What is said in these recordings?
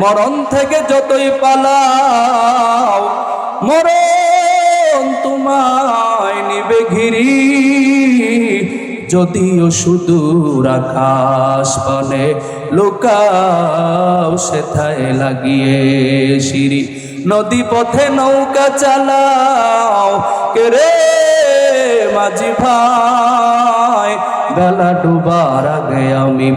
মরণ থেকে যতই পালাও মরণ তোমায় নিবে ঘিরি। যদিও সুদূর আকাশ পানে লুকাও সেথায় লাগিয়ে সিঁড়ি। নদী পথে নৌকা চালাও কেরে মাঝি ভাই, বেলা ডুবার আগে আমি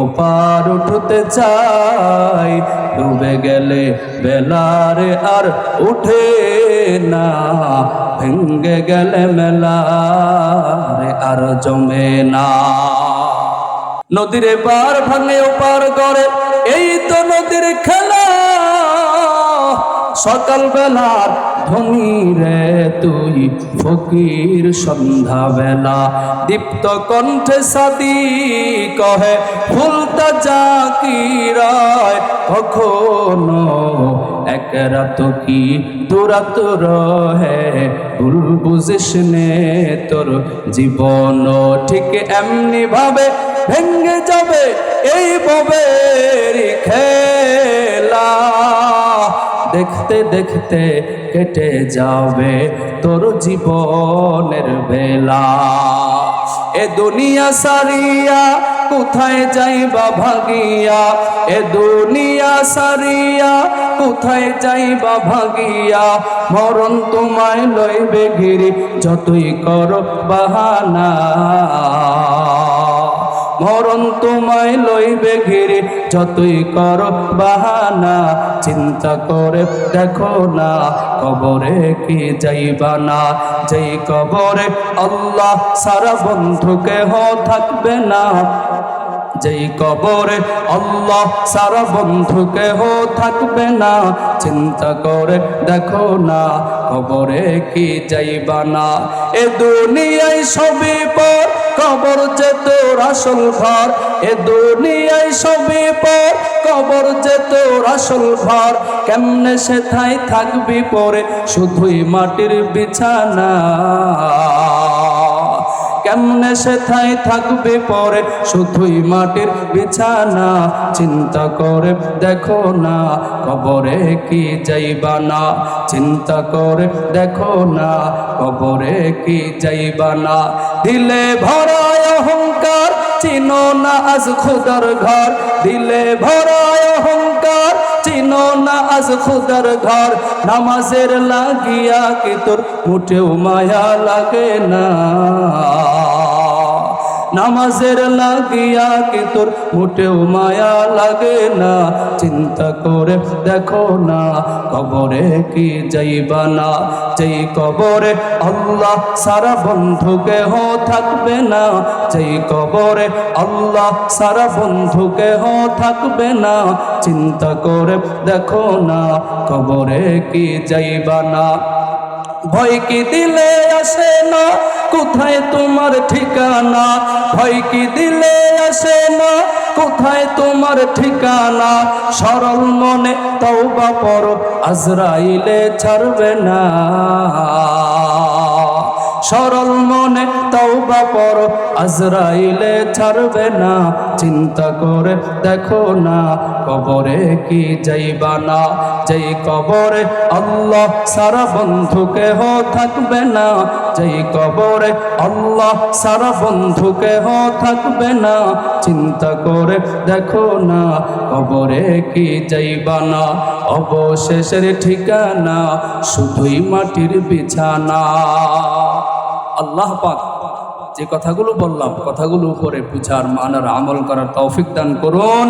ওপার উঠতে চাই। ডুবে গেলে বেলারে আর উঠে না, ভেঙ্গে গেলে মেলারে আর জমে না। নদীর পার ভাঙে ওপার গড়ে, এই তো নদীর খেলা। সকাল বেলার ধনী রে তুই ফকির সন্ধ্যা বেলা। দীপ্ত কণ্ঠে সাদি কহে ফুলতা জাকিরায়, কখনো এক রাত কি দুরাত রহে, ভুল বুঝিস নে তোর জীবন ঠিক এমনি ভাবে ভেঙ্গে যাবে এই ভবের খেলা। দেখতে দেখতে কেটে যাবে তোর জীবনের বেলা। এ দুনিয়া সারিয়া কোথায় যাইবা ভাগিয়া, এ দুনিয়া সারিয়া কোথায় যাইবা ভাগিয়া। মরণ তোমায় লইবে ঘিরি যতই করো বাহানা, মরণ তোমায় লইবে ঘিরে যতই করো বাহানা। চিন্তা করে দেখো না কবরে কি যাইবা না, যেই কবরে আল্লাহ সারা বন্ধু কেহ থাকবে না। যেই কবরে আল্লাহ সারা বন্ধু কেহ থাকবে না। চিন্তা করে দেখো না কবরে কি যাইবা না। এ দুনিয়ায় সবই পর, কবর যে তোর আসল ঘর। এ দুনিয়ায় সবই পর, কবর যে তোর আসল ঘর। কেমনে সেথায় থাকবি পরে শুধুই মাটির বিছানা, কেমনে সেথায় থাকবে পরে শুধুই মাটির বিছানা। চিন্তা করে দেখো না কবরে কি যাইবা না, চিন্তা করে দেখো না কবরে কি যাইবা না। দিলে ভরায় অহংকার চিনো না আজ খুদার ঘর, দিলে ভরায় অহংকার চিনো না আজ খুদার ঘর। নামাজের লাগিয়া কি তোর মুঠেও মায়া লাগে না, নামাজের লাগিয়া কি তোর মোটেও মায়া লাগে না। চিন্তা করে দেখো না কবরে কি যাইবা না, যেই কবরে আল্লাহ সারা বন্ধু কেহ থাকবে না। যেই কবরে আল্লাহ সারা বন্ধু কেহ থাকবে না। চিন্তা করে দেখো না কবরে কি যাইবা না। ভয় কি দিলে আসে না, কোথায় তোমার ঠিকানা। ভয় কি দিলে আসে না, কোথায় তোমার ঠিকানা। সরল মনে তওবা করো আজরাইলে ছাড়বে না, সরল মনে তওবা করো আজরাইলে ছাড়বে না। চিন্তা করে দেখো না কবরে কি যাইবা না, যেই কবরে আল্লাহ সারা বন্ধু কেহ থাকবে না। যেই কবরে আল্লাহ সারা বন্ধু কেহ থাকবে না। চিন্তা করে দেখো না কবরে কি যাইবা না। অবশেষের ঠিকানা শুধুই মাটির বিছানা। আল্লাহ পাক যে কথাগুলো বললাম কথাগুলো উপরে বুঝার মানার আমল করার তৌফিক দান করুন।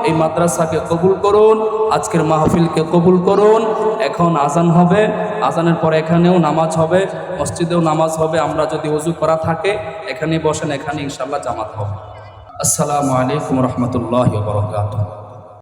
এই মাদ্রাসাকে কবুল করুন, আজকের মাহফিলকে কবুল করুন। এখন আজান হবে, আজানের পরে এখানেও নামাজ হবে, মসজিদেও নামাজ হবে। আমরা যদি ওযু করা থাকে এখানে বসেন, এখানে ইনশাআল্লাহ জামাত হবে। আসসালামু আলাইকুম রহমতুল্লাহি ওয়া বারাকাতুহু।